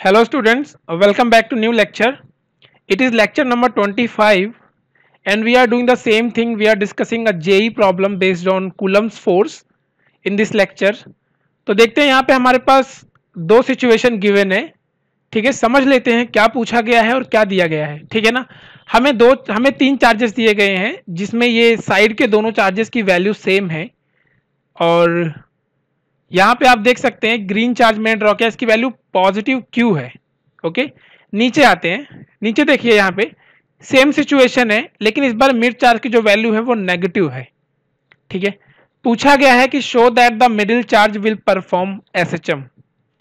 Hello students, welcome back to new lecture. It is lecture number 25 and we are doing the same thing. We are discussing a JEE problem based on Coulomb's force in this lecture. तो देखते हैं यहाँ पे हमारे पास दो situation given है, ठीक है। समझ लेते हैं क्या पूछा गया है और क्या दिया गया है, ठीक है ना। हमें तीन चार्जेस दिए गए हैं जिसमें ये साइड के दोनों चार्जेस की वैल्यू सेम है और यहाँ पे आप देख सकते हैं ग्रीन चार्ज मैंने ड्रॉ किया, इसकी वैल्यू पॉजिटिव क्यू है। ओके, नीचे आते हैं, नीचे देखिए यहाँ पे सेम सिचुएशन है लेकिन इस बार मिड चार्ज की जो वैल्यू है वो नेगेटिव है, ठीक है। पूछा गया है कि show that the middle charge will perform SHM.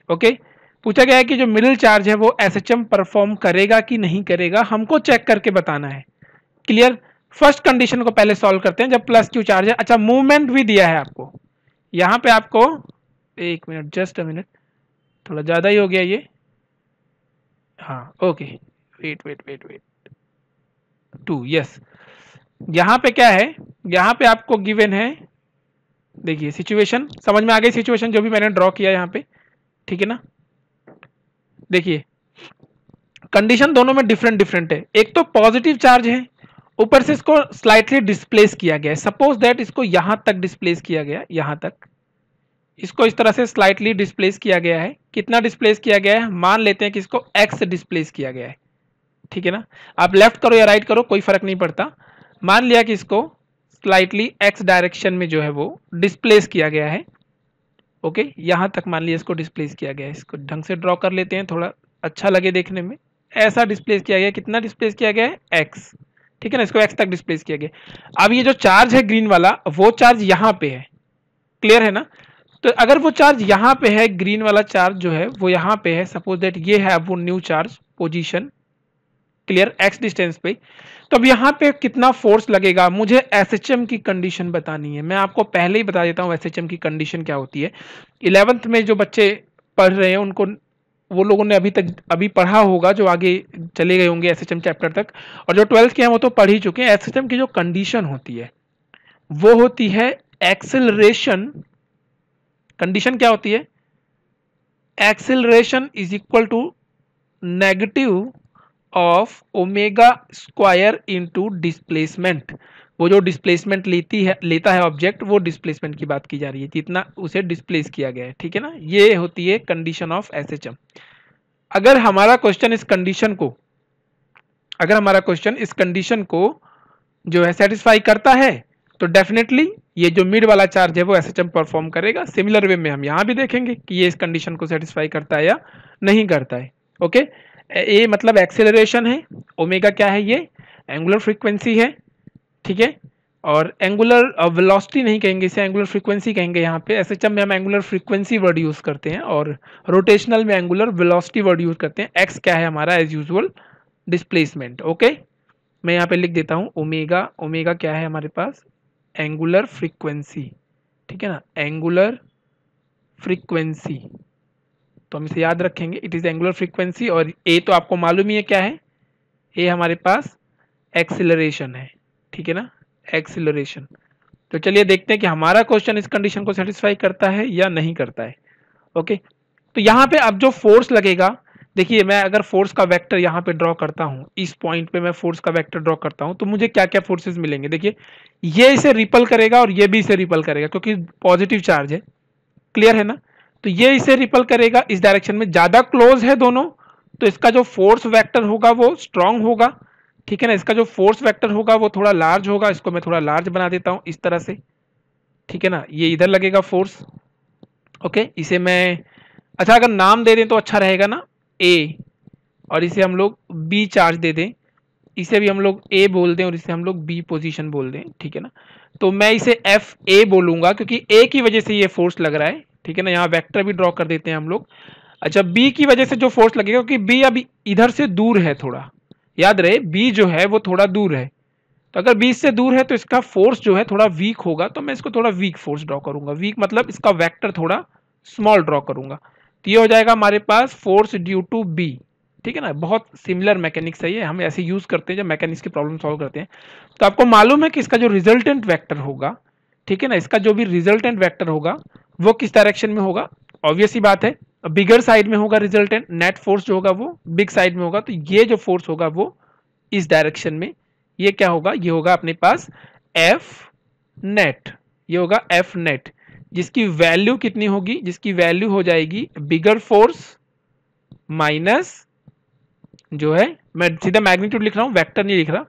Okay, पूछा गया है कि जो मिडिल चार्ज है वो एसएचएम परफॉर्म करेगा कि नहीं करेगा, हमको चेक करके बताना है। क्लियर। फर्स्ट कंडीशन को पहले सॉल्व करते हैं जब प्लस क्यू चार्ज है। अच्छा, मूवमेंट भी दिया है आपको, यहाँ पे आपको एक मिनट, जस्ट अ मिनट, थोड़ा ज़्यादा ही हो गया ये। हाँ okay, wait wait wait wait 2, yes. यहाँ पे क्या है, यहाँ पे आपको गिवन है, देखिए सिचुएशन समझ में आ गई, सिचुएशन जो भी मैंने ड्रॉ किया यहाँ पे, ठीक है ना। देखिए कंडीशन दोनों में डिफरेंट डिफरेंट है। एक तो पॉजिटिव चार्ज है, ऊपर से इसको स्लाइटली डिस्प्लेस किया गया है। सपोज दैट इसको यहाँ तक डिस्प्लेस किया गया, यहाँ तक इसको इस तरह से स्लाइटली डिस्प्लेस किया गया है। कितना डिस्प्लेस किया गया है, मान लेते हैं कि इसको एक्स डिस्प्लेस किया गया है, ठीक है ना। आप लेफ्ट करो या राइट करो कोई फर्क नहीं पड़ता। मान लिया कि इसको स्लाइटली एक्स डायरेक्शन में जो है वो डिस्प्लेस किया गया है। ओके, यहां तक मान लिया इसको डिस्प्लेस किया गया है। इसको ढंग से ड्रॉ कर लेते हैं, थोड़ा अच्छा लगे देखने में। ऐसा डिस्प्लेस किया गया, कितना डिस्प्लेस किया गया है, एक्स, ठीक है ना। इसको एक्स तक डिस्प्लेस किया गया। अब ये जो चार्ज है ग्रीन वाला, वो चार्ज यहां पे है, क्लियर है ना। तो अगर वो चार्ज यहाँ पे है, ग्रीन वाला चार्ज जो है वो यहाँ पे है, सपोज दैट ये है वो new charge position, clear, x distance पे। तो अब यहाँ पे कितना फोर्स लगेगा, मुझे एसएचएम की कंडीशन बतानी है। मैं आपको पहले ही बता देता हूँ एसएचएम की कंडीशन क्या होती है। 11th में जो बच्चे पढ़ रहे हैं उनको, वो लोगों ने अभी पढ़ा होगा, जो आगे चले गए होंगे एसएचएम चैप्टर तक, और जो 12th के हैं वो तो पढ़ ही चुके हैं। एसएचएम की जो कंडीशन होती है वो होती है एक्सेलरेशन। कंडीशन क्या होती है, acceleration is equal to negative of omega square into displacement. वो जो डिस्प्लेसमेंट लेता है ऑब्जेक्ट, वो डिस्प्लेसमेंट की बात की जा रही है, जितना उसे डिस्प्लेस किया गया है, ठीक है ना। ये होती है कंडीशन ऑफ एसएचएम। अगर हमारा क्वेश्चन इस कंडीशन को जो है सेटिस्फाई करता है तो डेफिनेटली ये जो मिड वाला चार्ज है वो एसएचएम परफॉर्म करेगा। सिमिलर वे में हम यहाँ भी देखेंगे कि ये इस कंडीशन को सेटिस्फाई करता है या नहीं करता है। ओके, ये मतलब एक्सेलरेशन है, ओमेगा क्या है, ये एंगुलर फ्रीक्वेंसी है, ठीक है। और एंगुलर वेलोसिटी नहीं कहेंगे इसे, एंगुलर फ्रीक्वेंसी कहेंगे। यहाँ पे एसएचएम में हम एंगुलर फ्रीक्वेंसी वर्ड यूज करते हैं और रोटेशनल में एंगुलर वेलोसिटी वर्ड यूज करते हैं। एक्स क्या है हमारा, एज यूजुअल डिस्प्लेसमेंट। ओके, मैं यहाँ पे लिख देता हूँ ओमेगा। ओमेगा क्या है हमारे पास, एंगुलर फ्रीक्वेंसी, ठीक है ना, एंगुलर फ्रीक्वेंसी। तो हम इसे याद रखेंगे, इट इज एंगुलर फ्रीक्वेंसी। और ए तो आपको मालूम ही है क्या है, ए हमारे पास एक्सिलरेशन है, ठीक है ना, एक्सिलरेशन। तो चलिए देखते हैं कि हमारा क्वेश्चन इस कंडीशन को सेटिस्फाई करता है या नहीं करता है। ओके, तो यहाँ पे अब जो फोर्स लगेगा, देखिए मैं अगर फोर्स का वेक्टर यहाँ पे ड्रॉ करता हूँ, इस पॉइंट पे मैं फोर्स का वेक्टर ड्रॉ करता हूँ, तो मुझे क्या क्या फोर्सेस मिलेंगे। देखिए ये इसे रिपल करेगा और ये भी इसे रिपल करेगा क्योंकि पॉजिटिव चार्ज है, क्लियर है ना। तो ये इसे रिपल करेगा इस डायरेक्शन में, ज्यादा क्लोज है दोनों, तो इसका जो फोर्स वेक्टर होगा वो स्ट्रांग होगा, ठीक है ना। इसका जो फोर्स वेक्टर होगा वो थोड़ा लार्ज होगा, इसको मैं थोड़ा लार्ज बना देता हूँ इस तरह से, ठीक है ना। ये इधर लगेगा फोर्स। ओके, इसे मैं, अच्छा अगर नाम दे दें तो अच्छा रहेगा ना, ए, और इसे हम लोग बी चार्ज दे दें, इसे भी हम लोग ए बोल दें और इसे हम लोग बी पोजीशन बोल दें, ठीक है ना। तो मैं इसे एफ ए बोलूंगा क्योंकि ए की वजह से ये फोर्स लग रहा है, ठीक है ना। यहाँ वेक्टर भी ड्रॉ कर देते हैं हम लोग। अच्छा, बी की वजह से जो फोर्स लगेगा, क्योंकि बी अभी इधर से दूर है थोड़ा, याद रहे बी जो है वो थोड़ा दूर है, तो अगर बी से दूर है तो इसका फोर्स जो है थोड़ा वीक होगा, तो मैं इसको थोड़ा वीक फोर्स ड्रॉ करूंगा। वीक मतलब इसका वेक्टर थोड़ा स्मॉल ड्रॉ करूंगा, तो ये हो जाएगा हमारे पास फोर्स ड्यू टू बी, ठीक है ना। बहुत सिमिलर मैकेनिक्स है ये, हम ऐसे यूज करते हैं जब मैकेनिक्स की प्रॉब्लम सॉल्व करते हैं। तो आपको मालूम है कि इसका जो रिजल्टेंट वेक्टर होगा, ठीक है ना, इसका जो भी रिजल्टेंट वेक्टर होगा वो किस डायरेक्शन में होगा, ऑब्वियस ही बात है, बिगर साइड में होगा रिजल्टेंट, नेट फोर्स जो होगा वो बिग साइड में होगा, तो ये जो फोर्स होगा वो इस डायरेक्शन में, ये क्या होगा, ये होगा अपने पास एफ नेट, ये होगा एफ नेट, जिसकी वैल्यू कितनी होगी, जिसकी वैल्यू हो जाएगी बिगर फोर्स माइनस जो है, मैं सीधा मैग्नीट्यूड लिख रहा हूं, वेक्टर नहीं लिख रहा,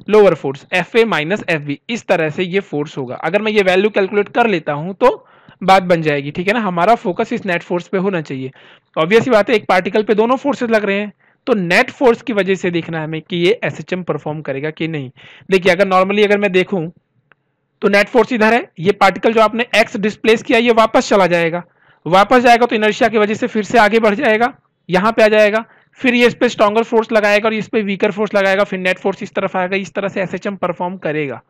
lower force F A minus F B, इस तरह से ये फोर्स होगा। अगर मैं ये वैल्यू कैलकुलेट कर लेता हूं तो बात बन जाएगी, ठीक है ना। हमारा फोकस इस नेट फोर्स पे होना चाहिए। ऑब्वियस ही बात है, एक पार्टिकल पे दोनों फोर्सेस लग रहे हैं, तो नेट फोर्स की वजह से देखना है हमें कि ये एसएचएम परफॉर्म करेगा कि नहीं। देखिए अगर नॉर्मली अगर मैं देखूं तो नेट फोर्स इधर है, ये पार्टिकल जो आपने एक्स डिस्प्लेस किया ये वापस चला जाएगा, वापस जाएगा तो इनर्शिया की वजह से फिर से आगे बढ़ जाएगा, यहां पे आ जाएगा, फिर ये इस पे स्ट्रॉन्गर फोर्स लगाएगा और इस पे वीकर फोर्स लगाएगा, फिर नेट फोर्स इस तरफ आएगा, इस तरह से एसएचएम परफॉर्म करेगा,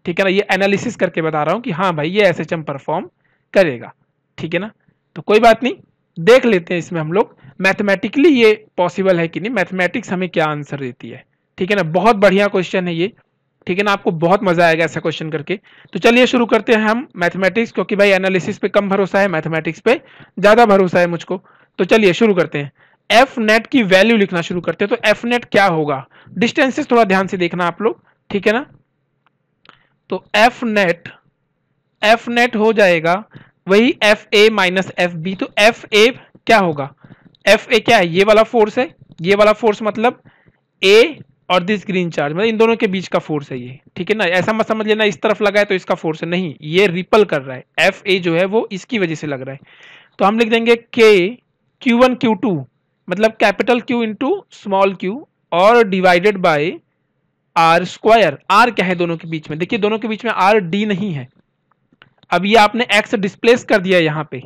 ठीक है ना। ये एनालिसिस करके बता रहा हूं कि हाँ भाई ये एसएचएम परफॉर्म करेगा, ठीक है ना। तो कोई बात नहीं, देख लेते हैं इसमें हम लोग मैथमेटिकली ये पॉसिबल है कि नहीं, मैथमेटिक्स हमें क्या आंसर देती है, ठीक है ना। बहुत बढ़िया क्वेश्चन है ये, ठीक है ना, आपको बहुत मजा आएगा ऐसा क्वेश्चन करके। तो चलिए शुरू करते हैं हम मैथमेटिक्स, क्योंकि भाई एनालिसिस पे कम भरोसा है, मैथमेटिक्स पे ज्यादा भरोसा है मुझको। तो चलिए शुरू करते हैं, एफ नेट की वैल्यू लिखना शुरू करते हैं। तो एफ नेट क्या होगा, डिस्टेंसेस थोड़ा ध्यान से देखना आप लोग, ठीक है ना। तो एफ नेट हो जाएगा वही F A minus F B. तो एफ ए क्या होगा, एफ ए क्या है, ये वाला फोर्स है, ये वाला फोर्स मतलब ए और दिस ग्रीन चार्ज, मतलब इन दोनों के बीच का फोर्स है ये, ठीक है ना। ऐसा मत समझ लेना इस तरफ लगा है तो इसका फोर्स है, नहीं, ये रिपल कर रहा है, एफ ए जो है वो इसकी वजह से लग रहा है। तो हम लिख देंगे के Q1 Q2 मतलब capital Q into small q और divided by R square. R क्या है दोनों के बीच में, देखिए दोनों के बीच में आर डी नहीं है, अब ये आपने एक्स डिस्प्लेस कर दिया यहाँ पे,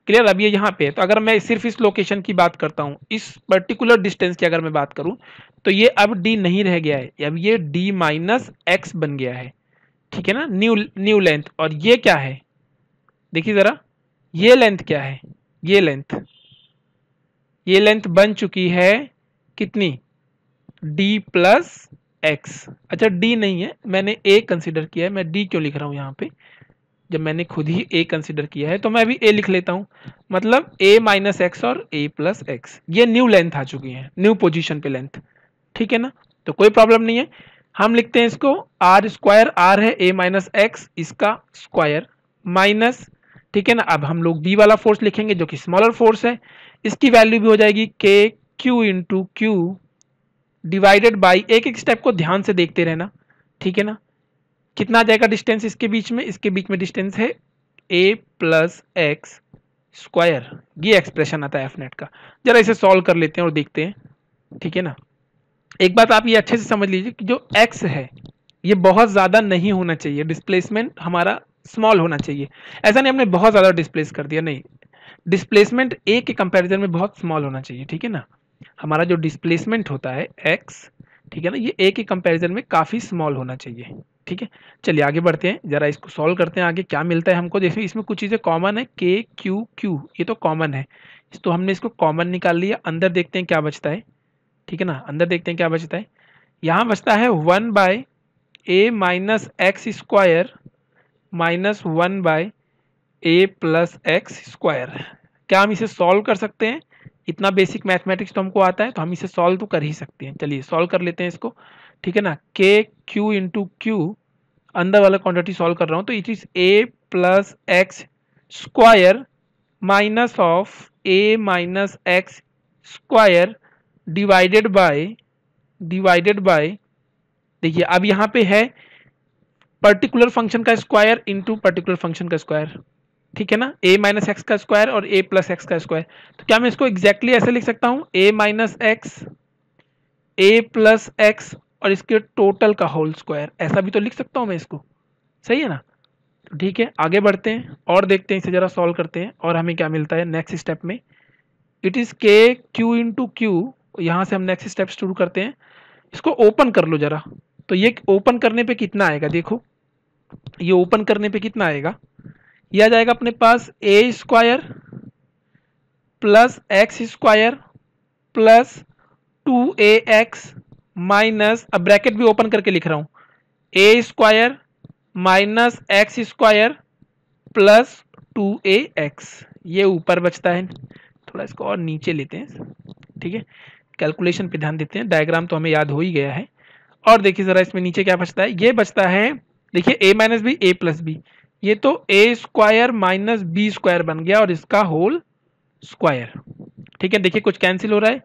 क्लियर, अब ये यहाँ पे है। तो अगर मैं सिर्फ इस लोकेशन की बात करता हूँ, इस पर्टिकुलर डिस्टेंस की अगर मैं बात करूँ, तो ये अब डी नहीं रह गया है, अब ये डी माइनस एक्स बन गया है, ठीक है ना, न्यू लेंथ। और ये क्या है, देखिए जरा, ये लेंथ क्या है, ये लेंथ बन चुकी है कितनी, डी प्लस एक्स। अच्छा डी नहीं है, मैंने ए कंसिडर किया है, मैं डी क्यों लिख रहा हूँ यहाँ पे, जब मैंने खुद ही ए कंसिडर किया है तो मैं भी ए लिख लेता हूं, मतलब ए माइनस एक्स और ए प्लस एक्स, ये न्यू लेंथ आ चुकी है, न्यू पोजीशन पे लेंथ, ठीक है ना। तो कोई प्रॉब्लम नहीं है, हम लिखते हैं इसको आर स्क्वायर, आर है ए माइनस एक्स, इसका स्क्वायर माइनस, ठीक है ना। अब हम लोग डी वाला फोर्स लिखेंगे जो कि स्मॉलर फोर्स है, इसकी वैल्यू भी हो जाएगी के Q into q divided by, एक एक स्टेप को ध्यान से देखते रहना, ठीक है ना। कितना आ जाएगा डिस्टेंस इसके बीच में, इसके बीच में डिस्टेंस है a प्लस एक्स स्क्वायर, ये एक्सप्रेशन आता है एफ नेट का। जरा इसे सॉल्व कर लेते हैं और देखते हैं, ठीक है ना। एक बात आप ये अच्छे से समझ लीजिए कि जो x है ये बहुत ज़्यादा नहीं होना चाहिए, डिस्प्लेसमेंट हमारा स्मॉल होना चाहिए। ऐसा नहीं हमने बहुत ज़्यादा डिस्प्लेस कर दिया, नहीं, डिस्प्लेसमेंट a के कंपैरिजन में बहुत स्मॉल होना चाहिए, ठीक है ना। हमारा जो डिस्प्लेसमेंट होता है x, ठीक है ना, ये a के कंपैरिजन में काफ़ी स्मॉल होना चाहिए, ठीक है। चलिए आगे बढ़ते हैं, जरा इसको सॉल्व करते हैं, आगे क्या मिलता है हमको। जैसे इसमें कुछ चीज़ें कॉमन है, के क्यू क्यू ये तो कॉमन है, तो हमने इसको कॉमन निकाल लिया। अंदर देखते हैं क्या बचता है, ठीक है ना, अंदर देखते हैं क्या बचता है। यहाँ बचता है 1 by A minus X square minus 1 by A plus X square. क्या हम इसे सॉल्व कर सकते हैं, इतना बेसिक मैथमेटिक्स तो हमको आता है, तो हम इसे सॉल्व तो कर ही सकते हैं। चलिए सॉल्व कर लेते हैं इसको, ठीक है ना। के क्यू इंटू क्यू, अंदर वाला क्वांटिटी सॉल्व कर रहा हूं, तो it is a plus X square minus of A minus X square divided by, देखिए अब यहाँ पे है पर्टिकुलर फंक्शन का स्क्वायर इंटू पर्टिकुलर फंक्शन का स्क्वायर, ठीक है ना, a माइनस एक्स का स्क्वायर और a प्लस एक्स का स्क्वायर। तो क्या मैं इसको एग्जैक्टली ऐसे लिख सकता हूं, a minus x a plus x और इसके टोटल का होल स्क्वायर, ऐसा भी तो लिख सकता हूं मैं इसको, सही है ना। तो ठीक है आगे बढ़ते हैं और देखते हैं, इसे जरा सॉल्व करते हैं और हमें क्या मिलता है नेक्स्ट स्टेप में। इट इज के क्यू इंटू क्यू, यहाँ से हम नेक्स्ट स्टेप शुरू करते हैं। इसको ओपन कर लो जरा, तो ये ओपन करने पे कितना आएगा, देखो ये ओपन करने पे कितना आएगा, यह आ जाएगा अपने पास A square plus X square plus 2ax minus, अब ब्रैकेट भी ओपन करके लिख रहा हूं, A square minus X square plus 2ax, ये ऊपर बचता है, थोड़ा इसको और नीचे लेते हैं, ठीक है, कैलकुलेशन पे ध्यान देते हैं, डायग्राम तो हमें याद हो ही गया है। और देखिए जरा इसमें नीचे क्या बचता है, ये बचता है, देखिए a minus B A plus B, ये तो A square minus B square बन गया और इसका होल स्क्वायर, ठीक है। देखिए कुछ कैंसिल हो रहा है,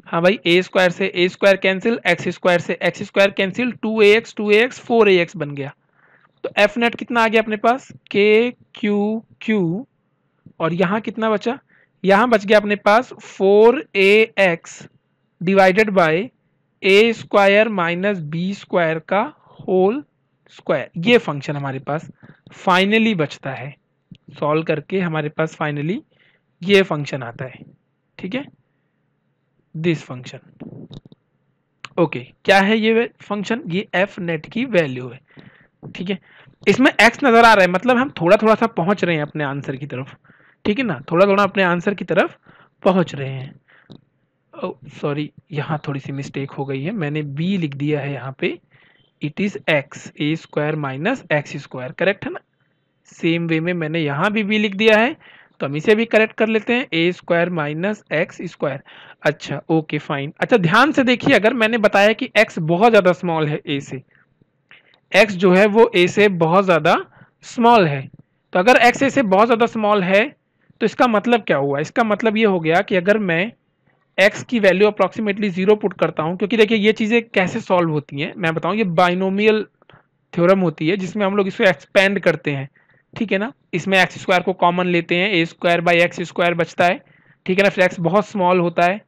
हाँ भाई, ए स्क्वायर से ए स्क्वायर कैंसिल, एक्स स्क्वायर से x square cancel, 2ax 4ax बन गया। तो एफ नेट कितना आ गया अपने पास, के क्यू क्यू, और यहाँ कितना बचा, यहाँ बच गया अपने पास 4ax divided by a square minus B square का होल स्क्वायर। ये फंक्शन हमारे पास फाइनली बचता है, सॉल्व करके हमारे पास फाइनली ये फंक्शन आता है, ठीक है, दिस फंक्शन। ओके, क्या है ये फंक्शन, ये एफ नेट की वैल्यू है, ठीक है। इसमें x नजर आ रहा है, मतलब हम थोड़ा थोड़ा सा पहुंच रहे हैं अपने आंसर की तरफ, ठीक है ना, थोड़ा थोड़ा अपने आंसर की तरफ पहुंच रहे हैं। सॉरी, यहाँ थोड़ी सी मिस्टेक हो गई है, मैंने b लिख दिया है यहाँ पे, it is x A square minus X square, correct है ना। सेम वे में मैंने यहाँ भी b लिख दिया है, तो हम इसे भी करेक्ट कर लेते हैं, ए स्क्वायर माइनस एक्स स्क्वायर। अच्छा ओके फाइन। अच्छा ध्यान से देखिए, अगर मैंने बताया कि x बहुत ज़्यादा स्मॉल है a से, x जो है वो a से बहुत ज़्यादा स्मॉल है, तो अगर x a से बहुत ज़्यादा स्मॉल है तो इसका मतलब क्या हुआ, इसका मतलब ये हो गया कि अगर मैं x की वैल्यू अप्रॉक्सीमेटली 0 पुट करता हूँ, क्योंकि देखिए ये चीज़ें कैसे सॉल्व होती हैं मैं बताऊँ, ये बाइनोमियल थ्योरम होती है जिसमें हम लोग इसको एक्सपेंड करते हैं, ठीक है ना। इसमें एक्स स्क्वायर को कॉमन लेते हैं, ए स्क्वायर बाई एक्स स्क्वायर बचता है, ठीक है ना, फिर एक्स बहुत स्मॉल होता है,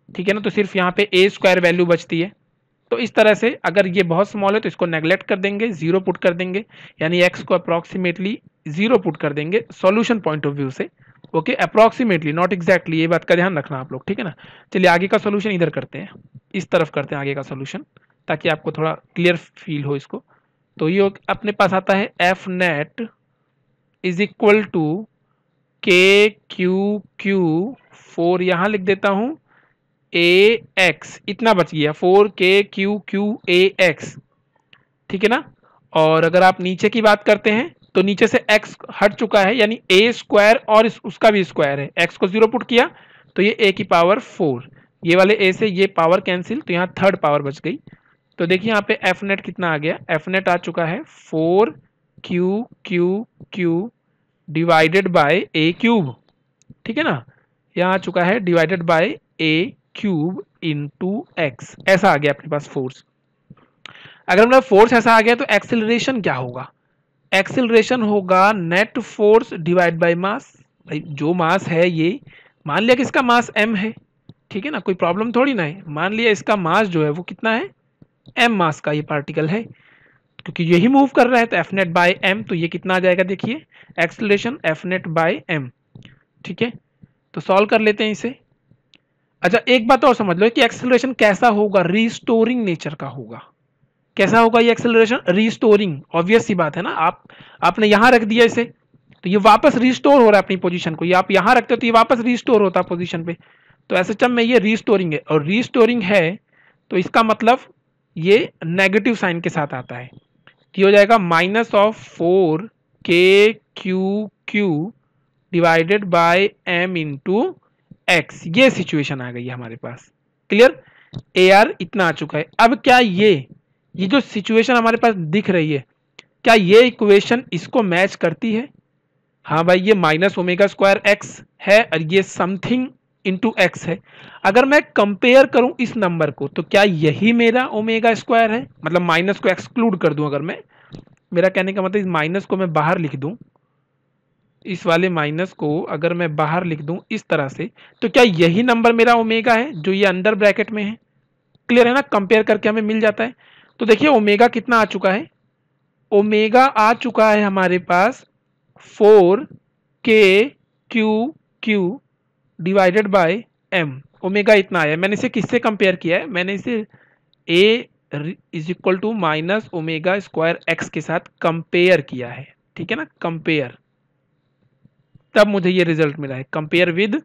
ठीक है ना, तो सिर्फ यहाँ पे ए स्क्वायर वैल्यू बचती है। तो इस तरह से अगर ये बहुत स्मॉल है तो इसको नेग्लेक्ट कर देंगे, 0 पुट कर देंगे, यानी एक्स को अप्रॉक्सीमेटली 0 पुट कर देंगे सॉल्यूशन पॉइंट ऑफ व्यू से, ओके, अप्रॉक्सीमेटली नॉट एग्जैक्टली, ये बात का ध्यान रखना आप लोग, ठीक है ना। चलिए आगे का सोल्यूशन इधर करते हैं, इस तरफ करते हैं आगे का सोल्यूशन, ताकि आपको थोड़ा क्लियर फील हो इसको। तो ये अपने पास आता है f net is equal to k q q 4, यहाँ लिख देता हूँ ए एक्स, इतना बच गया 4k/q/a(x), ठीक है ना। और अगर आप नीचे की बात करते हैं तो नीचे से x हट चुका है, यानी a स्क्वायर और उसका भी स्क्वायर है, x को 0 पुट किया तो ये a की पावर 4, ये वाले a से ये पावर कैंसिल, तो यहाँ थर्ड पावर बच गई। तो देखिए यहाँ पे एफ नेट कितना आ गया, एफ नेट आ चुका है 4q/q divided by a cube, ठीक है ना, यहाँ आ चुका है divided bye a cube into x, ऐसा आ गया अपने पास फोर्स। अगर हमारा फोर्स ऐसा आ गया तो एक्सेलरेशन क्या होगा, एक्सेलरेशन होगा net force divide by mass. भाई जो मास है, ये मान लिया कि इसका मास m है, ठीक है ना, कोई प्रॉब्लम थोड़ी ना है, मान लिया इसका मास जो है वो कितना है, m मास का ये पार्टिकल है, क्योंकि यही मूव कर रहा है, तो एफ नेट बाय एम, तो ये कितना आ जाएगा, देखिए acceleration f net by m, ठीक है। तो सॉल्व कर लेते हैं इसे। अच्छा एक बात और समझ लो कि एक्सेलरेशन कैसा होगा, रिस्टोरिंग नेचर का होगा। कैसा होगा ये एक्सेलरेशन, रिस्टोरिंग, ऑब्वियस सी बात है ना, आपने यहां रख दिया इसे तो ये वापस रिस्टोर हो रहा है अपनी पोजीशन को, ये आप यहां रखते हो तो ये वापस रिस्टोर होता है पोजीशन पे, तो ऐसे चम में ये रिस्टोरिंग है, और रिस्टोरिंग है तो इसका मतलब ये नेगेटिव साइन के साथ आता है, ये हो जाएगा -4k/q/q divided by m into x, ये सिचुएशन आ गई है हमारे पास, क्लियर। ए आर इतना आ चुका है। अब क्या ये जो सिचुएशन हमारे पास दिख रही है, क्या ये इक्वेशन इसको मैच करती है, हाँ भाई, ये -ω²x है और ये समथिंग इंटू एक्स है। अगर मैं कंपेयर करूं इस नंबर को तो क्या यही मेरा ω² है, मतलब माइनस को एक्सक्लूड कर दूं, अगर मैं, मेरा कहने का मतलब इस माइनस को मैं बाहर लिख दूं, इस वाले माइनस को अगर मैं बाहर लिख दूं इस तरह से, तो क्या यही नंबर मेरा ओमेगा है जो ये अंडर ब्रैकेट में है, क्लियर है ना, कंपेयर करके हमें मिल जाता है। तो देखिए ओमेगा कितना आ चुका है, ओमेगा आ चुका है हमारे पास 4k/q/q divided by m, omega इतना आया। मैंने इसे किससे कंपेयर किया है, मैंने इसे a is equal to -ω²x के साथ कंपेयर किया है, ठीक है ना, कंपेयर, तब मुझे ये रिजल्ट मिला है, कंपेयर विद,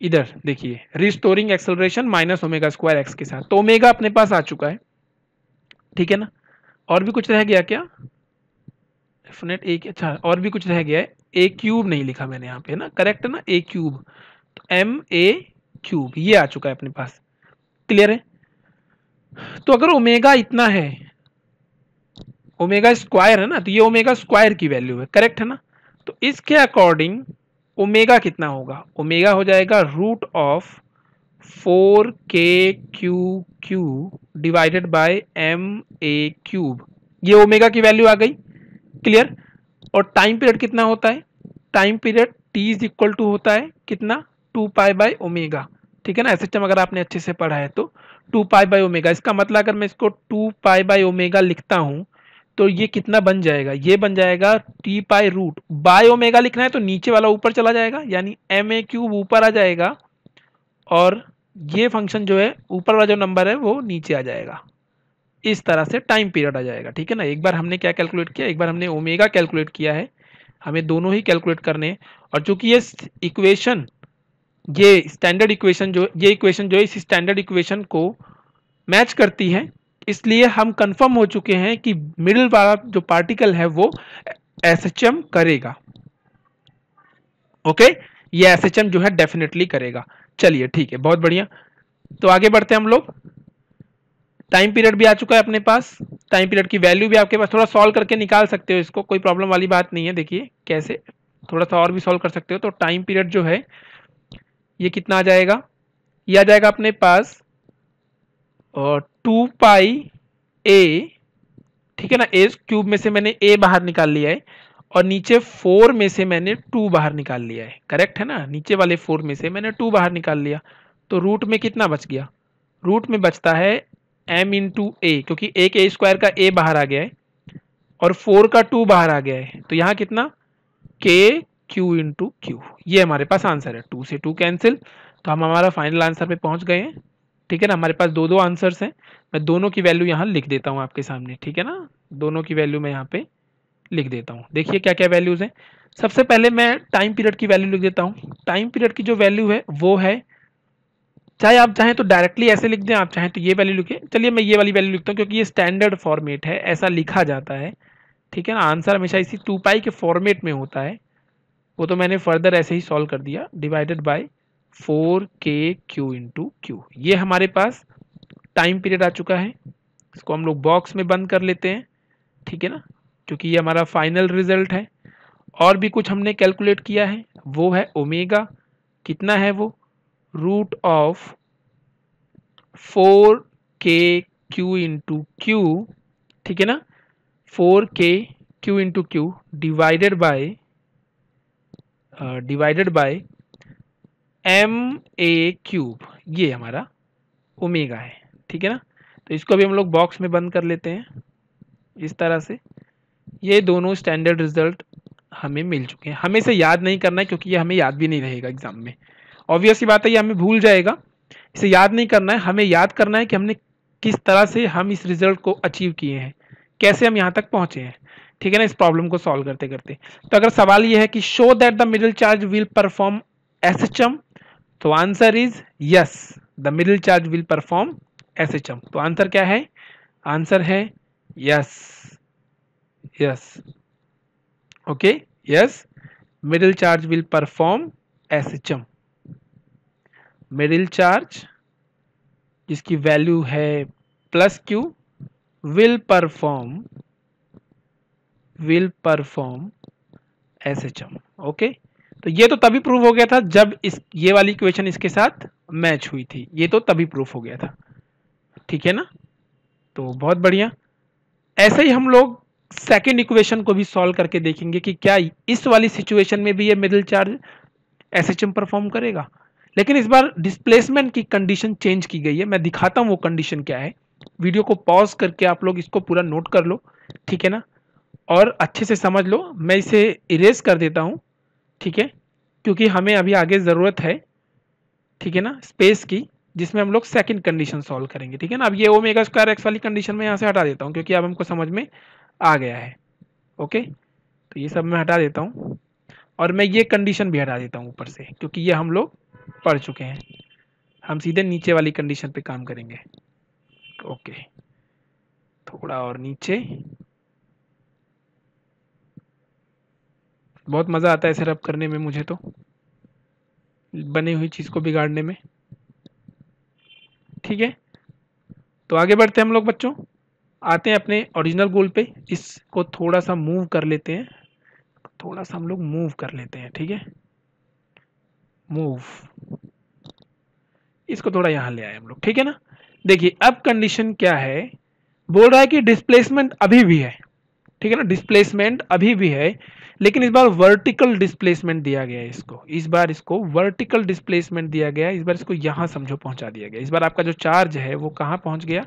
इधर देखिए रिस्टोरिंग एक्सेलरेशन -ω²x के साथ, तो ओमेगा अपने पास आ चुका है, ठीक है ना। और भी कुछ रह गया क्या, डेफिनेट एक, अच्छा और भी कुछ रह गया है, a क्यूब नहीं लिखा मैंने यहाँ पे, है ना, करेक्ट है ना, a cube, m a cube ये आ चुका है अपने पास। क्लियर है? तो अगर ओमेगा इतना है, ओमेगा स्क्वायर है ना, तो ये ओमेगा स्क्वायर की वैल्यू है, करेक्ट है ना? तो इसके अकॉर्डिंग ओमेगा कितना होगा? ओमेगा हो जाएगा root of 4k q divided by m a cube. ये ओमेगा की वैल्यू आ गई। क्लियर? और टाइम पीरियड कितना होता है? Time period t is equal to होता है कितना? 2 पाई बाय ओमेगा। ठीक है ना? एसएचएम अगर आपने अच्छे से पढ़ा है तो 2 पाई बाय ओमेगा। इसका मतलब अगर मैं इसको 2 पाई बाय ओमेगा लिखता हूं तो ये कितना बन जाएगा? ये बन जाएगा t pi root by omega. लिखना है तो नीचे वाला ऊपर चला जाएगा, यानी एम ए क्यूब ऊपर आ जाएगा और ये फंक्शन जो है ऊपर वाला जो नंबर है वो नीचे आ जाएगा। इस तरह से टाइम पीरियड आ जाएगा। ठीक है ना? एक बार हमने क्या कैलकुलेट किया, एक बार हमने ओमेगा कैलकुलेट किया है, हमें दोनों ही कैलकुलेट करने हैं। और चूंकि ये इक्वेशन, ये स्टैंडर्ड इक्वेशन जो, ये इक्वेशन जो है इस स्टैंडर्ड इक्वेशन को मैच करती है, इसलिए हम कंफर्म हो चुके हैं कि मिडिल वाला जो पार्टिकल है वो एसएचएम करेगा। ओके, ये एसएचएम जो है डेफिनेटली करेगा। चलिए ठीक है, बहुत बढ़िया। तो आगे बढ़ते हैं हम लोग। टाइम पीरियड भी आ चुका है अपने पास, टाइम पीरियड की वैल्यू भी आपके पास, थोड़ा सॉल्व करके निकाल सकते हो इसको, कोई प्रॉब्लम वाली बात नहीं है। देखिए कैसे थोड़ा सा और भी सॉल्व कर सकते हो। तो टाइम पीरियड जो है ये कितना आ जाएगा? ये आ जाएगा अपने पास और 2 पाई ए, ठीक है ना? ए क्यूब में से मैंने ए बाहर निकाल लिया है और नीचे 4 में से मैंने 2 बाहर निकाल लिया है, करेक्ट है ना? नीचे वाले 4 में से मैंने 2 बाहर निकाल लिया, तो रूट में कितना बच गया? रूट में बचता है m इंटू ए, क्योंकि एक ए स्क्वायर का ए बाहर आ गया है और 4 का 2 बाहर आ गया है, तो यहाँ कितना? k q into Q. ये हमारे पास आंसर है। 2 से 2 कैंसिल, तो हम हमारा फाइनल आंसर पे पहुंच गए हैं। ठीक है ना? हमारे पास दो दो आंसर्स हैं, मैं दोनों की वैल्यू यहाँ लिख देता हूँ आपके सामने। ठीक है ना? दोनों की वैल्यू मैं यहाँ पे लिख देता हूँ। देखिए क्या क्या वैल्यूज हैं। सबसे पहले मैं टाइम पीरियड की वैल्यू लिख देता हूँ। टाइम पीरियड की जो वैल्यू है वो है, चाहे आप चाहें तो डायरेक्टली ऐसे लिख दें, आप चाहें तो ये वैल्यू लिखें। चलिए मैं ये वाली वैल्यू लिखता हूँ क्योंकि ये स्टैंडर्ड फॉर्मेट है, ऐसा लिखा जाता है। ठीक है ना? आंसर हमेशा इसी 2 पाई के फॉर्मेट में होता है। वो तो मैंने फर्दर ऐसे ही सॉल्व कर दिया, divided by 4k into Q. ये हमारे पास टाइम पीरियड आ चुका है। इसको हम लोग बॉक्स में बंद कर लेते हैं। ठीक है ना? क्योंकि ये हमारा फाइनल रिजल्ट है। और भी कुछ हमने कैलकुलेट किया है, वो है ओमेगा। कितना है वो? Root of 4k into q. ठीक है ना? 4k into q divided by m a cube, ये हमारा ओमेगा है। ठीक है ना? तो इसको भी हम लोग बॉक्स में बंद कर लेते हैं इस तरह से। ये दोनों स्टैंडर्ड रिजल्ट हमें मिल चुके हैं। हमें इसे याद नहीं करना है क्योंकि ये हमें याद भी नहीं रहेगा एग्जाम में। ऑब्वियस सी बात है, ये हमें भूल जाएगा। इसे याद नहीं करना है, हमें याद करना है कि हमने किस तरह से हम इस रिजल्ट को अचीव किए हैं, कैसे हम यहाँ तक पहुंचे हैं। ठीक है ना? इस प्रॉब्लम को सॉल्व करते करते। तो अगर सवाल ये है कि show that the middle charge will perform SHM, तो answer is yes, the middle charge will perform SHM. तो आंसर क्या है? आंसर है yes, yes. Okay, yes, middle charge will perform SHM. Middle charge जिसकी वैल्यू है plus q will perform SHM. Okay, तो ये तो तभी प्रूव हो गया था जब ये वाली इक्वेशन इसके साथ मैच हुई थी, ये तो तभी प्रूफ हो गया था। ठीक है ना? तो बहुत बढ़िया। ऐसे ही हम लोग सेकेंड इक्वेशन को भी सॉल्व करके देखेंगे कि क्या इस वाली सिचुएशन में भी ये मिडिल चार्ज एसएचएम परफॉर्म करेगा। लेकिन इस बार डिस्प्लेसमेंट की कंडीशन चेंज की गई है। मैं दिखाता हूं वो कंडीशन क्या है। वीडियो को पॉज करके आप लोग इसको पूरा नोट कर लो। ठीक है ना? और अच्छे से समझ लो। मैं इसे इरेज कर देता हूं, ठीक है, क्योंकि हमें अभी आगे ज़रूरत है, ठीक है ना, स्पेस की, जिसमें हम लोग सेकंड कंडीशन सॉल्व करेंगे। ठीक है ना? अब ये ओमेगा स्क्वायर एक्स वाली कंडीशन में यहाँ से हटा देता हूँ क्योंकि अब हमको समझ में आ गया है। ओके, तो ये सब मैं हटा देता हूँ और मैं ये कंडीशन भी हटा देता हूँ ऊपर से क्योंकि ये हम लोग पढ़ चुके हैं। हम सीधे नीचे वाली कंडीशन पे काम करेंगे। ओके, थोड़ा और नीचे। बहुत मज़ा आता है इसे रब करने में मुझे तो। बनी हुई चीज को बिगाड़ने में। ठीक है, तो आगे बढ़ते हैं हम लोग बच्चों, आते हैं अपने ओरिजिनल गोल पे। इसको थोड़ा सा मूव कर लेते हैं, थोड़ा सा हम लोग मूव कर लेते हैं। ठीक है, मूव, इसको थोड़ा यहां ले आए हम लोग। ठीक है ना, देखिए अब कंडीशन क्या है, बोल रहा है कि डिस्प्लेसमेंट अभी भी है। ठीक है ना, डिस्प्लेसमेंट अभी भी है, लेकिन इस बार वर्टिकल डिस्प्लेसमेंट दिया गया है इसको। इस बार इसको वर्टिकल डिस्प्लेसमेंट दिया गया है, इस बार इसको यहां समझो पहुंचा दिया गया। इस बार आपका जो चार्ज है वो कहां पहुंच गया,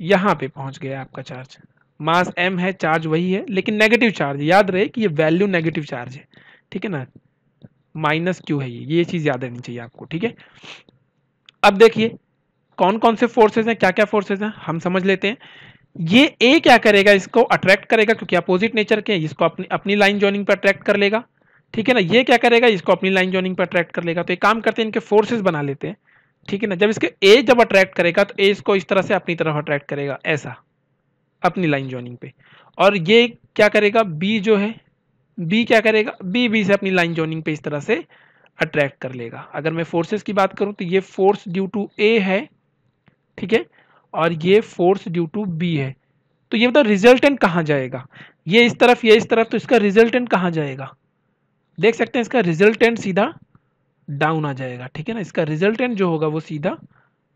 यहां पे पहुंच गया आपका चार्ज। मास m है, चार्ज वही है, लेकिन नेगेटिव चार्ज। याद रहे कि ये वैल्यू नेगेटिव चार्ज है। ठीक है ना, माइनस क्यू है ये चीज याद रहनी चाहिए आपको। ठीक है, अब देखिए कौन कौन से फोर्सेज हैं, क्या क्या फोर्सेज हैं हम समझ लेते हैं। ये ए क्या करेगा, इसको अट्रैक्ट करेगा क्योंकि अपोजिट नेचर के, इसको अपनी अपनी लाइन जॉइनिंग पर अट्रैक्ट कर लेगा। ठीक है ना, ये क्या करेगा, इसको अपनी लाइन जॉइनिंग पर अट्रैक्ट कर लेगा। तो एक काम करते हैं, इनके फोर्सेज बना लेते हैं। ठीक है ना, जब इसके ए जब अट्रैक्ट करेगा तो ए इसको इस तरह से अपनी तरफ अट्रैक्ट करेगा, ऐसा अपनी लाइन जॉइनिंग पे। और ये क्या करेगा, बी जो है, बी क्या करेगा, बी से अपनी लाइन जॉइनिंग पे इस तरह से अट्रैक्ट कर लेगा। अगर मैं फोर्सेस की बात करूं तो ये फोर्स ड्यू टू ए है, ठीक है, और ये फोर्स ड्यू टू बी है। तो ये मतलब रिजल्टेंट कहां जाएगा, ये इस तरफ ये इस तरफ, तो इसका रिजल्टेंट कहां जाएगा, देख सकते हैं इसका रिजल्टेंट सीधा डाउन आ जाएगा। ठीक है ना, इसका रिजल्टेंट जो होगा वो सीधा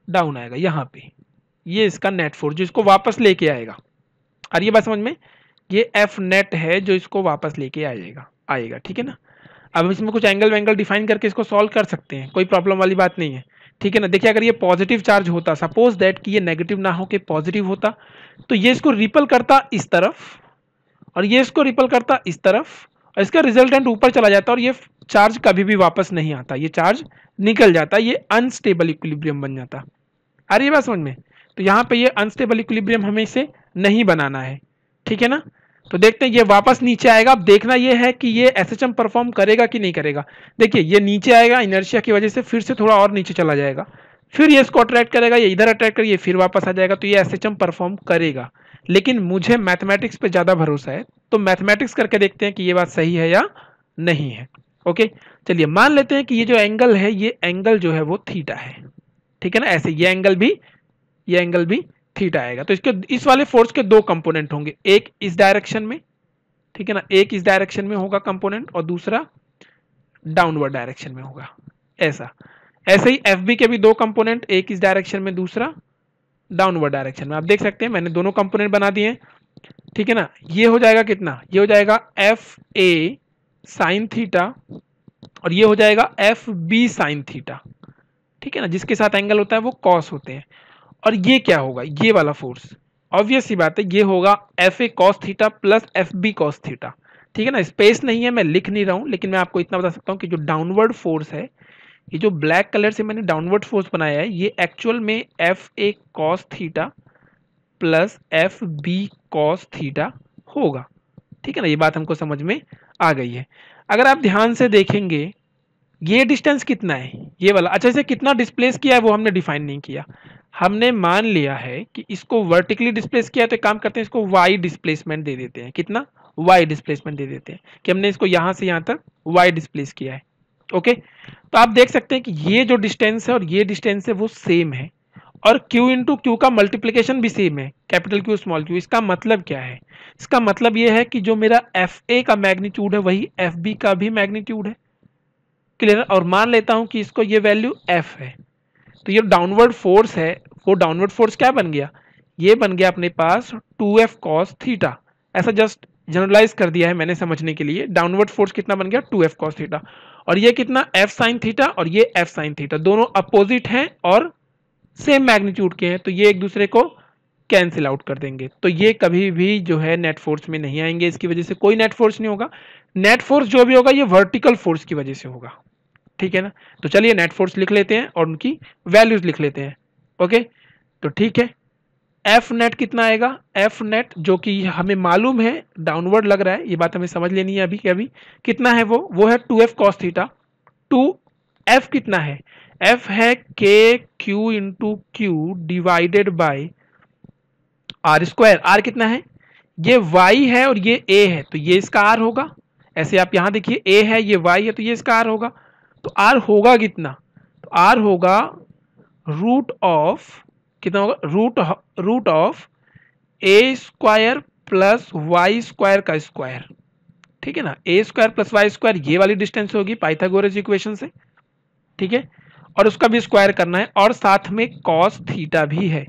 डाउन आएगा यहाँ पे। ये इसका नेट फोर्स जो इसको वापस लेके आएगा। और ये बात समझ में, ये एफ नेट है जो इसको वापस लेके आएगा। ठीक है ना, अब इसमें कुछ एंगल वेंगल डिफाइन करके इसको सॉल्व कर सकते हैं, कोई प्रॉब्लम वाली बात नहीं है। ठीक है ना, देखिए अगर ये पॉजिटिव चार्ज होता, सपोज दैट कि ये नेगेटिव ना हो के पॉजिटिव होता, तो ये इसको रिपल करता इस तरफ और ये इसको रिपल करता इस तरफ, और इसका रिजल्टेंट ऊपर चला जाता और ये चार्ज कभी भी वापस नहीं आता, ये चार्ज निकल जाता, ये अनस्टेबल इक्विलिब्रियम बन जाता। आ रही है बात समझ में, तो यहाँ पे ये अनस्टेबल इक्विलिब्रियम हमें इसे नहीं बनाना है। ठीक है ना, तो देखते हैं ये वापस नीचे आएगा। अब देखना ये है कि ये एसएचएम परफॉर्म करेगा कि नहीं करेगा। देखिए ये नीचे आएगा इनर्शिया की वजह से, फिर से थोड़ा और नीचे चला जाएगा, फिर ये इसको अट्रैक्ट करेगा, ये इधर अट्रैक्ट करेगा, ये फिर वापस आ जाएगा। तो ये एसएचएम परफॉर्म करेगा, लेकिन मुझे मैथमेटिक्स पे ज्यादा भरोसा है, तो मैथमेटिक्स करके देखते हैं कि ये बात सही है या नहीं है। ओके, चलिए मान लेते हैं कि ये जो एंगल है, ये एंगल जो है वो थीटा है। ठीक है ना, ऐसे ये एंगल भी थीटा आएगा। तो इसके इस वाले फोर्स के दो कंपोनेंट होंगे, एक इस डायरेक्शन में, ठीक है ना, एक इस डायरेक्शन में होगा कंपोनेंट और दूसरा डाउनवर्ड डायरेक्शन में होगा, ऐसा। ऐसे ही एफ बी के भी दो कंपोनेंट, एक इस डायरेक्शन में दूसरा डाउनवर्ड डायरेक्शन में। आप देख सकते हैं मैंने दोनों कंपोनेंट बना दिए हैं। ठीक है ना, ये हो जाएगा कितना, ये हो जाएगा एफ ए साइन थीटा और ये हो जाएगा एफ बी साइन थीटा। ठीक है ना, जिसके साथ एंगल होता है वो कॉस होते हैं। और ये क्या होगा, ये वाला फोर्स ऑब्वियस सी बात है, ये होगा f a cos theta plus f b cos theta. ठीक है ना, स्पेस नहीं है, मैं लिख नहीं रहा हूं, लेकिन मैं आपको इतना बता सकता हूं कि जो डाउनवर्ड फोर्स है, ये जो ब्लैक कलर से मैंने डाउनवर्ड फोर्स बनाया है, ये एक्चुअल में f a cos theta plus f b cos theta होगा। ठीक है ना, ये बात हमको समझ में आ गई है। अगर आप ध्यान से देखेंगे ये डिस्टेंस कितना है, ये वाला, अच्छा इसे कितना डिस्प्लेस किया है वो हमने डिफाइन नहीं किया। हमने मान लिया है कि इसको वर्टिकली डिस्प्लेस किया है, तो काम करते हैं इसको वाई डिस्प्लेसमेंट दे देते हैं। कितना, वाई डिस्प्लेसमेंट दे देते हैं कि हमने इसको यहां से यहां तक वाई डिस्प्लेस किया है। ओके, तो आप देख सकते हैं कि ये जो डिस्टेंस है और ये डिस्टेंस है वो सेम है, और Q इंटू क्यू का मल्टीप्लीकेशन भी सेम है, कैपिटल Q स्मॉल q। इसका मतलब क्या है, इसका मतलब ये है कि जो मेरा एफ ए का मैग्नीट्यूड है वही एफ बी का भी मैग्नीट्यूड है। क्लियर, और मान लेता हूं कि इसको ये वैल्यू f है, तो ये डाउनवर्ड फोर्स है, वो डाउनवर्ड फोर्स क्या बन गया, ये बन गया अपने पास 2f cos थीटा। ऐसा जस्ट जनरलाइज कर दिया है मैंने समझने के लिए। डाउनवर्ड फोर्स कितना बन गया, 2f cos थीटा, और ये कितना f sin थीटा, और ये f sin थीटा, दोनों अपोजिट हैं और सेम मैग्नीट्यूड के हैं, तो ये एक दूसरे को कैंसिल आउट कर देंगे। तो ये कभी भी जो है नेट फोर्स में नहीं आएंगे, इसकी वजह से कोई नेट फोर्स नहीं होगा। नेट फोर्स जो भी होगा ये वर्टिकल फोर्स की वजह से होगा। ठीक है ना, तो चलिए नेट फोर्स लिख लेते हैं और उनकी वैल्यूज लिख लेते हैं। ओके, तो ठीक है, एफ नेट कितना आएगा, एफ नेट जो कि हमें मालूम है डाउनवर्ड लग रहा है, ये बात हमें समझ लेनी है अभी कि अभी कितना है, वो है 2f cos थीटा। 2f कितना है, f है k q into q divided by r square. R कितना है, ये y है और ये a है, तो ये इसका r होगा। ऐसे आप यहां देखिए a है, ये y है, तो ये इसका r होगा। तो आर होगा कितना, तो आर होगा रूट ऑफ कितना होगा, root of a square plus y square का स्क्वायर, ठीक है ना। A square plus y square ये वाली डिस्टेंस होगी पाइथागोरस इक्वेशन से, ठीक है, और उसका भी स्क्वायर करना है, और साथ में कॉस थीटा भी है,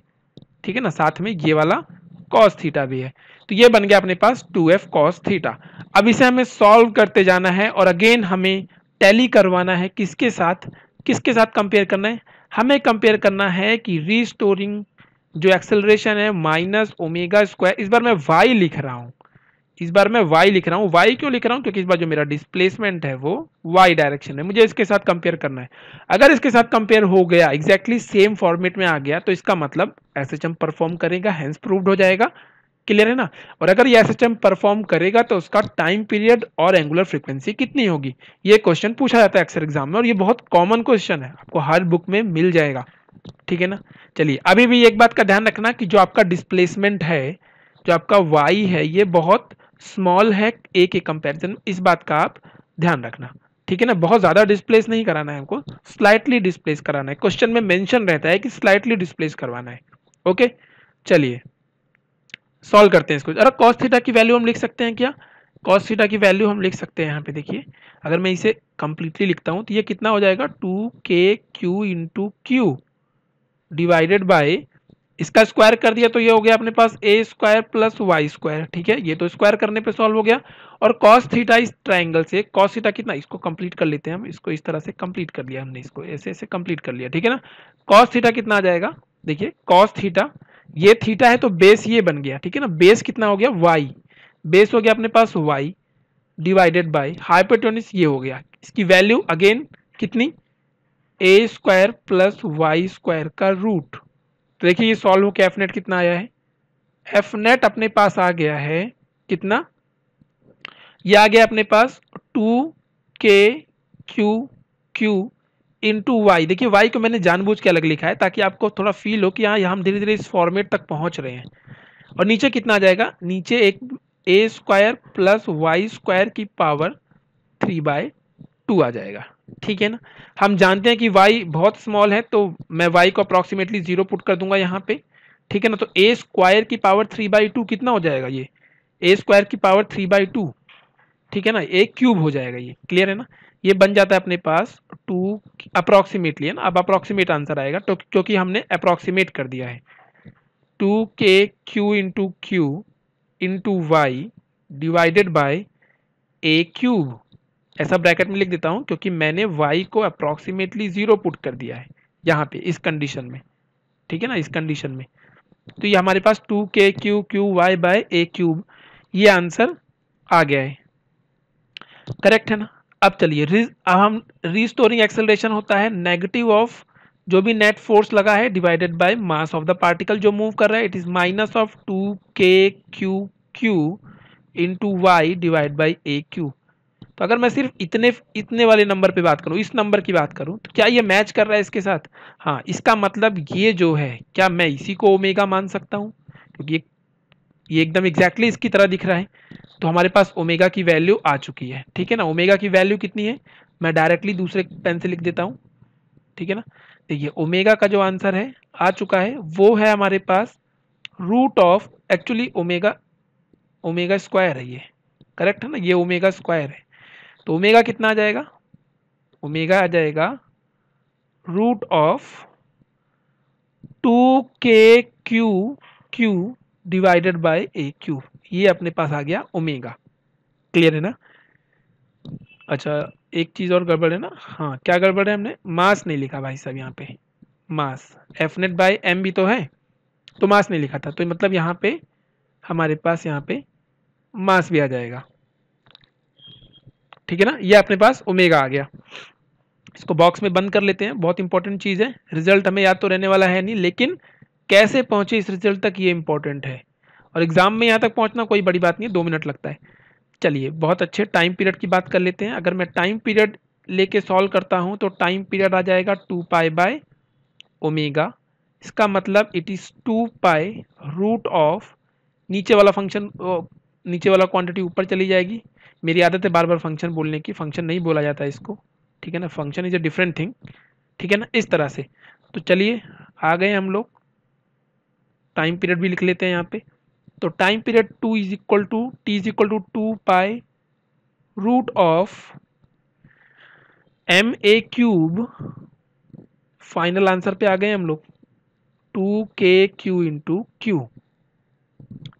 ठीक है ना, साथ में ये वाला कॉस थीटा भी है। तो ये बन गया अपने पास 2f कॉस थीटा। अब इसे हमें सॉल्व करते जाना है और अगेन हमें टैली करवाना है, किसके साथ कंपेयर करना है, हमें कंपेयर करना है कि रीस्टोरिंग जो एक्सेलरेशन है माइनस ओमेगा स्क्वायर, इस बार मैं y लिख रहा हूं, y क्यों लिख रहा हूं, क्योंकि इस बार जो मेरा डिस्प्लेसमेंट है वो y डायरेक्शन है, मुझे इसके साथ कंपेयर करना है। अगर इसके साथ कंपेयर हो गया, एग्जैक्टली सेम फॉर्मेट में आ गया, तो इसका मतलब एसएचएम परफॉर्म करेगा, हेंस प्रूव्ड हो जाएगा, क्लियर है ना। और अगर ये एसएचएम परफॉर्म करेगा तो उसका टाइम पीरियड और एंगुलर फ्रीक्वेंसी कितनी होगी, ये क्वेश्चन पूछा जाता है अक्सर एग्जाम में, और ये बहुत कॉमन क्वेश्चन है, आपको हर बुक में मिल जाएगा, ठीक है ना। चलिए अभी भी एक बात का ध्यान रखना कि जो आपका डिस्प्लेसमेंट है, जो आपका y है, ये बहुत स्मॉल है a के कंपैरिजन, इस बात का आप ध्यान रखना, ठीक है ना। बहुत ज्यादा डिस्प्लेस नहीं कराना है हमको, स्लाइटली डिस्प्लेस कराना है, क्वेश्चन में मेंशन रहता है कि स्लाइटली डिस्प्लेस करवाना है। ओके चलिए सॉल्व करते हैं इसको। अरे कॉस थीटा की वैल्यू हम लिख सकते हैं क्या, कॉस थीटा की वैल्यू हम लिख सकते हैं यहाँ पे, देखिए अगर मैं इसे कंप्लीटली लिखता हूँ तो ये कितना हो जाएगा 2kq into q divided bye, इसका स्क्वायर कर दिया तो ये हो गया अपने पास A square plus y square, ठीक है, ये तो स्क्वायर करने पे सॉल्व हो गया। और कॉस थीटा इस ट्रायंगल से, कॉस थीटा कितना, इसको कंप्लीट कर लेते हैं हम, इसको इस तरह से कंप्लीट कर लिया हमने, इसको ऐसे ऐसे कंप्लीट कर लिया, ठीक है ना। कॉस थीटा कितना आ जाएगा, देखिए कॉस थीटा, ये थीटा है तो बेस ये बन गया, ठीक है ना, बेस कितना हो गया वाई, बेस हो गया अपने पास वाई डिवाइडेड बाय हाइपोटेन्यूज ये हो गया, इसकी वैल्यू अगेन कितनी, ए स्क्वायर प्लस वाई स्क्वायर का रूट। तो देखिए ये सॉल्व होकर एफ नेट कितना आया है, एफ नेट अपने पास आ गया है कितना, ये आ गया अपने पास 2kq इंटू वाई। देखिए वाई को मैंने जानबूझ के अलग लिखा है ताकि आपको थोड़ा फील हो कि हाँ हम धीरे धीरे इस फॉर्मेट तक पहुंच रहे हैं। और नीचे कितना आ जाएगा, नीचे एक ए स्क्वायर प्लस वाई स्क्वायर की पावर 3/2 आ जाएगा, ठीक है ना। हम जानते हैं कि y बहुत स्मॉल है तो मैं y को अप्रॉक्सीमेटली 0 पुट कर दूंगा यहाँ पे, ठीक है ना। तो ए स्क्वायर की पावर 3/2 कितना हो जाएगा, ये ए स्क्वायर की पावर 3/2, ठीक है ना, ए क्यूब हो जाएगा, ये क्लियर है ना। ये बन जाता है अपने पास 2 अप्रॉक्सीमेटली है ना, अब अप्रॉक्सीमेट आंसर आएगा तो क्योंकि हमने अप्रॉक्सीमेट कर दिया है, 2kq into q into y divided by a cube, ऐसा ब्रैकेट में लिख देता हूं क्योंकि मैंने y को अप्रॉक्सीमेटली 0 पुट कर दिया है यहाँ पे इस कंडीशन में, ठीक है ना, इस कंडीशन में। तो ये हमारे पास 2kq बाय ए क्यूब, ये आंसर आ गया है, करेक्ट है ना। अब चलिए अब हम रीस्टोरिंग एक्सेलरेशन होता है नेगेटिव ऑफ जो भी नेट फोर्स लगा है divided by mass of the particle जो मूव कर रहा है, it is minus of 2kq into y divide by a q. तो अगर मैं सिर्फ इतने वाले नंबर पे बात करूं, इस नंबर की बात करूं, तो क्या ये मैच कर रहा है इसके साथ, हाँ, इसका मतलब ये जो है क्या मैं इसी को ओमेगा मान सकता हूं, क्योंकि ये एकदम एग्जैक्टली इसकी तरह दिख रहा है। तो हमारे पास ओमेगा की वैल्यू आ चुकी है, ठीक है ना। ओमेगा की वैल्यू कितनी है, मैं डायरेक्टली दूसरे पेन से लिख देता हूं, ठीक है ना। देखिए ओमेगा का जो आंसर है आ चुका है वो है हमारे पास root of, actually omega square है ये, करेक्ट है ना, ये ओमेगा स्क्वायर है। तो ओमेगा कितना आ जाएगा, ओमेगा आ जाएगा root of 2kq divided by a q, ये अपने पास आ गया ओमेगा, क्लियर है ना। अच्छा एक चीज और गड़बड़ है ना, हाँ क्या गड़बड़ है, हमने मास नहीं लिखा भाई साहब यहाँ पे, मास एफ नेट बाई एम भी तो है, तो मास नहीं लिखा था, तो मतलब यहाँ पे हमारे पास यहाँ पे मास भी आ जाएगा, ठीक है ना। ये अपने पास ओमेगा आ गया, इसको बॉक्स में बंद कर लेते हैं, बहुत इंपॉर्टेंट चीज है, रिजल्ट हमें याद तो रहने वाला है नहीं, लेकिन कैसे पहुंचे इस रिजल्ट तक ये इंपॉर्टेंट है, और एग्जाम में यहाँ तक पहुंचना कोई बड़ी बात नहीं है, 2 मिनट लगता है। चलिए बहुत अच्छे टाइम पीरियड की बात कर लेते हैं। अगर मैं टाइम पीरियड लेके सॉल्व करता हूं तो टाइम पीरियड आ जाएगा 2 बाय ओमेगा, इसका मतलब इट इज 2 रूट ऑफ, नीचे वाला फंक्शन, नीचे वाला क्वांटिटी ऊपर चली जाएगी, मेरी आदत है बार बार फंक्शन बोलने की, फंक्शन नहीं बोला जाता इसको, ठीक है ना, function is a different thing, ठीक है ना, इस तरह से। तो चलिए आ गए हम लोग, टाइम पीरियड भी लिख लेते हैं यहाँ पे। तो time period 2 is equal to t is equal to 2 pi root of MA³ final answer पे आ गए हम लोग 2KQ इंटू क्यू,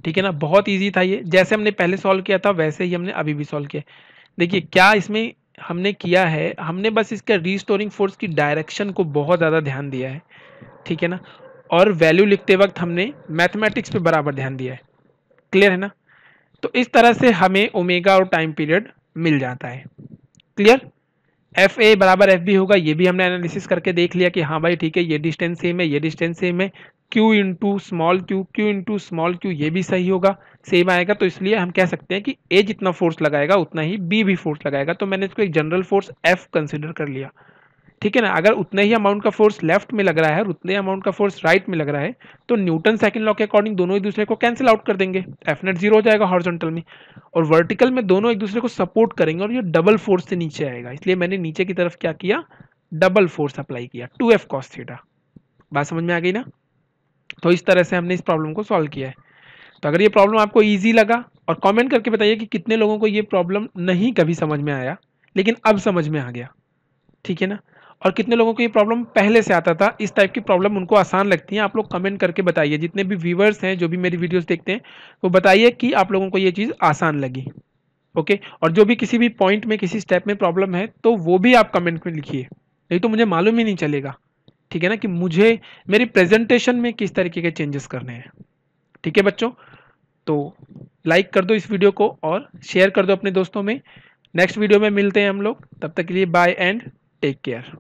ठीक है ना। बहुत इजी था ये, जैसे हमने पहले सॉल्व किया था वैसे ही हमने अभी भी सॉल्व किया। देखिए क्या इसमें हमने किया है, हमने बस इसके रीस्टोरिंग फोर्स की डायरेक्शन को बहुत ज़्यादा ध्यान दिया है, ठीक है ना, और वैल्यू लिखते वक्त हमने मैथमेटिक्स पे बराबर ध्यान दिया है। क्लियर है ना। तो इस तरह से हमें ओमेगा और टाइम पीरियड मिल जाता है। क्लियर। एफ ए बराबर एफ बी होगा, ये भी हमने एनालिसिस करके देख लिया कि हाँ भाई ठीक है, ये डिस्टेंस सेम है, ये डिस्टेंस सेम है। Q into small Q, Q into small Q, ये भी सही होगा, सेम आएगा। तो इसलिए हम कह सकते हैं कि ए जितना फोर्स लगाएगा उतना ही बी भी फोर्स लगाएगा। तो मैंने इसको एक जनरल फोर्स एफ कंसिडर कर लिया, ठीक है ना। अगर उतने ही अमाउंट का फोर्स लेफ्ट में लग रहा है और उतने अमाउंट का फोर्स राइट में लग रहा है तो न्यूटन सेकंड लॉ के अकॉर्डिंग दोनों एक दूसरे को कैंसिल आउट कर देंगे, एफ नेट जीरो हो जाएगा हॉरिजॉन्टल में, और वर्टिकल में दोनों एक दूसरे को सपोर्ट करेंगे और ये डबल फोर्स से नीचे आएगा। इसलिए मैंने नीचे की तरफ क्या किया, डबल फोर्स अप्लाई किया, 2F cos थीटा। बात समझ में आ गई ना। तो इस तरह से हमने इस प्रॉब्लम को सॉल्व किया है। तो अगर ये प्रॉब्लम आपको ईजी लगा, और कमेंट करके बताइए कि कितने लोगों को ये प्रॉब्लम नहीं कभी समझ में आया लेकिन अब समझ में आ गया, ठीक है ना। और कितने लोगों को ये प्रॉब्लम पहले से आता था, इस टाइप की प्रॉब्लम उनको आसान लगती है, आप लोग कमेंट करके बताइए। जितने भी व्यूअर्स हैं जो भी मेरी वीडियोस देखते हैं वो बताइए कि आप लोगों को ये चीज़ आसान लगी। ओके, और जो भी किसी भी पॉइंट में किसी स्टेप में प्रॉब्लम है तो वो भी आप कमेंट में लिखिए, नहीं तो मुझे मालूम ही नहीं चलेगा, ठीक है ना, कि मुझे मेरी प्रेजेंटेशन में किस तरीके के चेंजेस करने हैं। ठीक है बच्चों, तो लाइक कर दो इस वीडियो को और शेयर कर दो अपने दोस्तों में। नेक्स्ट वीडियो में मिलते हैं हम लोग, तब तक के लिए बाय एंड टेक केयर।